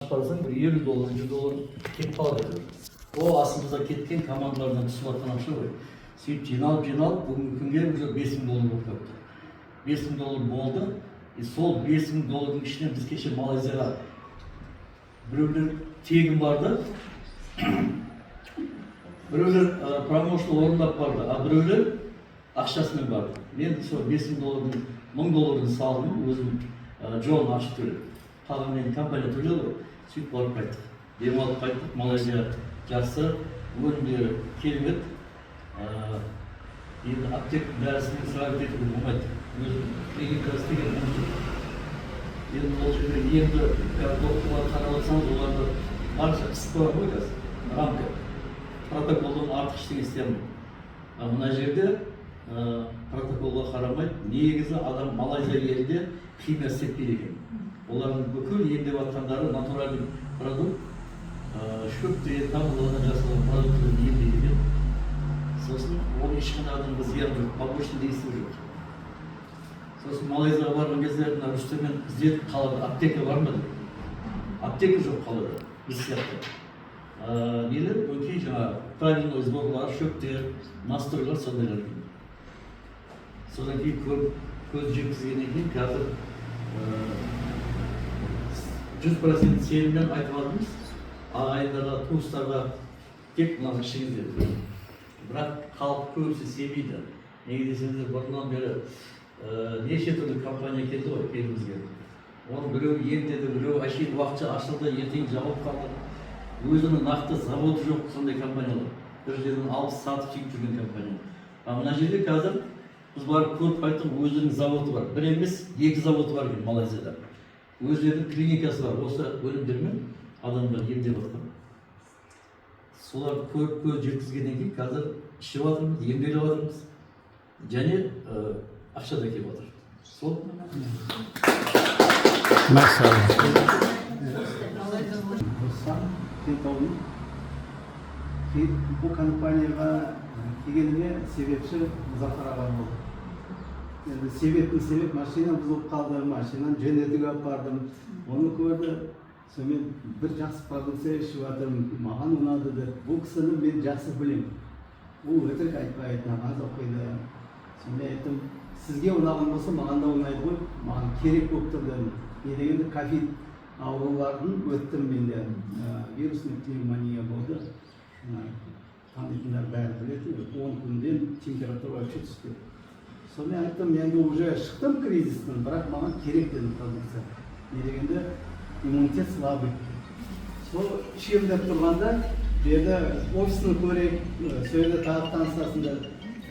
қарасаң бір 50 доллар, 100 доллар кетіп қалады әйтеуір. О, астымызда кеткен командалардан түсіп жатқан ақша ғой. Сөйтіп жиналып, бүгінгі күнге уже 5000 доллар болып кетті. 5000 доллар болды. И сол 5000 доллардың ішінен біз кеше Малайзияға біреулер тегін барды, біреулер промоушн орындап барды, а біреулер ақшасымен барды. Мен сол 5000 доллардың 1000 долларын салдым, өзім жолын ашып төледім. Қалған мен компания төледі, сөйтіп барып қайттық. Демалып қайттық, Малайзия жақсы, өнімдері керемет. Енді аптек дәрісінің сұрап етуге болмайды. Өзім клиника істеген жұмыс. Енді ол жерде енді докторлар қарап отырсаңыз, оларды барынша қысып қойған ғой қазір. Рамка. Протоколдан артық ештеңе істей алмайды. Мына жерде протоколға қарамайды. Негізі адам Малайзия елінде химия істетпейді екен. Олардың бүкіл емдеп жатқандары натуральный продукт, шөптен, тамырлардан жасалған продукттарды емдейді екен. Сосын ол ешқандай адамға зиян жоқ, побочный действие жоқ. Сосын Малайзияға барған кезде мына Рүстеммен іздедік, қалада аптека бар ма деп. Аптека жоқ қалада, біз сияқты. Нелер, өңкей жаңағы правильный сборлар, шөптер, настройлар сондайлар. Содан кейін көз жеткізгеннен кейін қазір 100% сеніммен айтып жатырмыз. Ағайындарға, туыстарға тек мынаны ішіңіздер. Бірақ халық көбісі сенбейді. Неге десеңіздер, бұрыннан бері неше түрлі компания келді ғой елімізге. Оның біреу емдеді, біреу әшейін уақытша ашылды, ертең жабылып қалды. Өзінің нақты заводы жоқ сондай компаниялар. Бір жерден алып сатып жегіп жүрген компания. Мына жерде қазір біз барып көріп қайттық, өзінің заводы бар. Бір емес, 2 заводы бар екен Малайзияда. Өздерінің клиникасы бар. Осы өнімдермен адамдар емдеп жатқан. Солар көріп көз жеткізгеннен кейін қазір ішіп жатырмыз, емделіп жатырмыз. Және ақша да келіп жатыр. Сол. Bu компанияға келгеніне себепші Мұзафар ағам болды. Себеп машина бұзылып қалды, машинаны жөндетуге алып бардым. Оны көрді. Сонымен бір жақсы продукция ішіп жатырмын, маған ұнады деді. Бұл кісіні мен жақсы білемін. Ол өтірік айтпайды, намаз оқиды. Сонымен айттым, сізге ұнаған болса, маған да ұнайды ғой, маған керек болып тұр дедім. Не дегенде ковид ауруларын өттім менде. Вирусный пневмония болды. Танитындар бәрі біледі, 10 күнден температура өте түсті. Сонымен айттым, енді уже шықтым кризистен, бірақ маған керек дедім продукция. Не дегенде иммунитет слабый. Сол ішем деп тұрғанда, берді офисini көрейік, сөйледі тағы танысасында.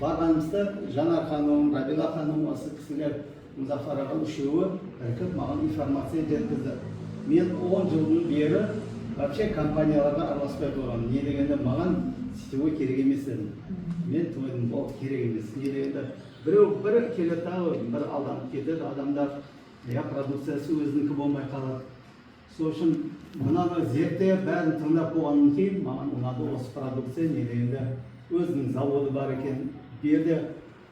Барғанымызда Жанар ханым, Рабила ханым, осы кісілер Мұзафар аға үшеуі іркіп маған информация жеткізді. Мен 10 жылдың бері вообще компанияларға араласпай қойғанмын. Не дегенде маған сетевой керек емес дедім. Мен тойдым, ол керек емес. Не дегенде бір келеді тағы, бір алданып кетеді, адамдар продукциясы өзінікі болмай қалады. Сол үшін мынаны зерттеп бәрін тыңдап болғаннан кейін маған ұнады осы продукция. Не дегенде өзінің заводы бар екен. Берді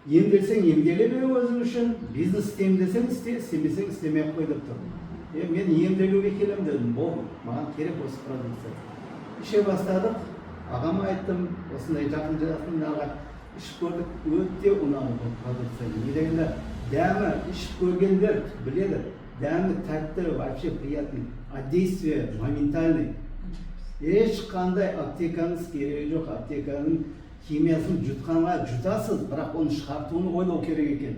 емделсең емделе бер өзің үшін, бизнес істеймін десең істе, істемесең істемей қой деп тұр. Мен емделуге келем дедім, болды, маған керек осы продукция. Іше бастадық, ағама айттым, осындай жақын-жақындарға ішіп көрдік, өте ұнады бұл продукция. Не дегенде дәмі ішіп көргендер біледі, дәмі тәтті, вообще приятный, а действие моментальный. Ешқандай аптекаңыз керегі жоқ, аптеканың химиясын жұтқанға жұтасыз, бірақ оны шығартуын ойлау керек екен.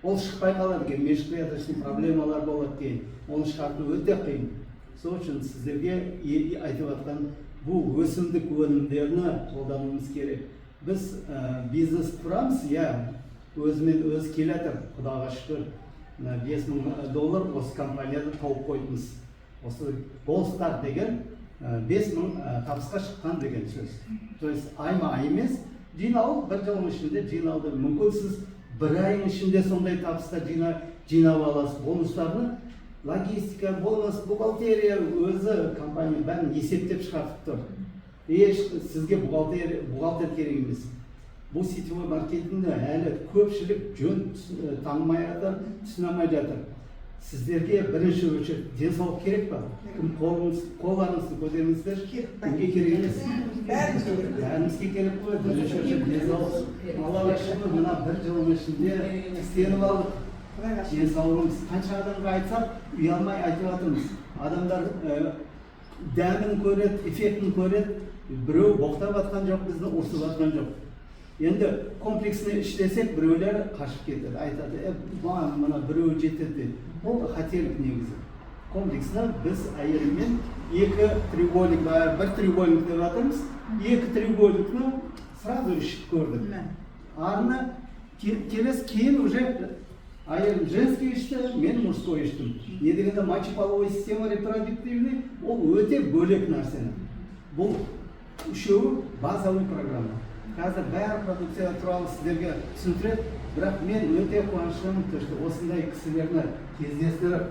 Ол шықпай қалады екен, межклеточный проблемалар болады кейін. Оны шығарту өте қиын. Сол үшін сіздерге айтып жатқан бұл өсімдік өнімдерін қолдануымыз керек. Біз бизнес құрамыз, өзімен өзі келе жатыр, құдаға шүкір. $5000 осы компанияда тауып қойдыңыз. Осы Голстар деген 5000 табысқа шыққан деген сөз. То есть айма-ай емес, жинау бір жылдың ішінде жиналды. Мүмкін сіз бір айың ішінде сондай табыста жинап аласыз. Бонустарны логистика, бонус, бухгалтерия өзі компания бәрін есептеп шығартып тұр. Сізге бухгалтер керек емес. Бұл сетевой маркетингде әлі көпшілік жөн танымай жатыр, түсіне алмай жатыр. сіздерге бірінші очередь денсаулық керек па? Кім қолдарыңызды көтеріңіздер? Кімге керек емес? Бәрімізге керек қой. Бірінші очередь денсаулық. Аллаға шүкір, мына бір жылдың ішінде істеніп алдық. Денсаулығымыз қанша адамға айтсақ, ұялмай айтып жатырмыз. Адамдар дәмін көреді, эффектін көреді. Біреу боқтап жатқан жоқ, бізді ұрсып жатқан жоқ. Енді комплексіне ішлесек, біреулер қашып кетеді, айтады, мына біреу жетеді. Ол қателік негізі. Комплексіне біз әйелімен екі треугольник, бір треугольник деп жатырмыз, екі треугольникні сразу ішіп көрдік. Арны келес кейін уже әйелім женский ішті, мен мужской іштім. Не дегенде мочеполовой система репродуктивный, ол өте бөлек нәрсені. Бұл үшеуі базовый программа. Қазір бәрі продукция туралы сіздерге түсіндіреді, бірақ мен өте қуаныштымын, осындай кісілерді кездестіріп,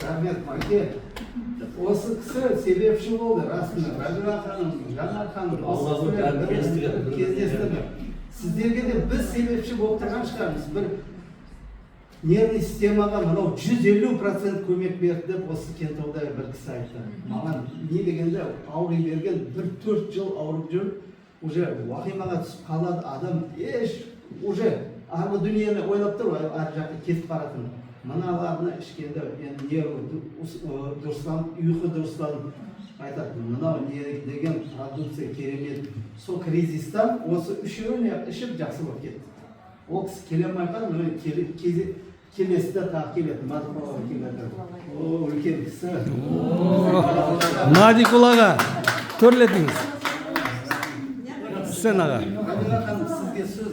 рахмет Маке. Осы кісі себепші болды, расында. Рәбиға ханым, Жанар ханым, осы кісілерді кездестірді. Сіздерге де біз себепші болып тұрған шығармыз. Бір нервный системаға мынау 150% көмек берді деп осы Кентауда бір кісі айтты. Маған не дегенде ауырып берген 1-4 жыл ауырып жүр, уже уақимаға түсіп қалады, адам уже арғы дүниені ойлап тұр, ар жаққа кетіп баратын. Мыналарны ішкенде нерві дұрыстанып, ұйқы дұрыстанып айтады. Мынау не деген продукция керемет. Сол кризистан осы үшеуін ішіп жақсы болып кетті. Ол кісі келе алмай қалды, келесіде тағы келеді, Мадықолаға келеді. О, үлкен кісі. Мадықолаға төрледіңіз. Сен аға. Рәбиға ханым, сізге сөз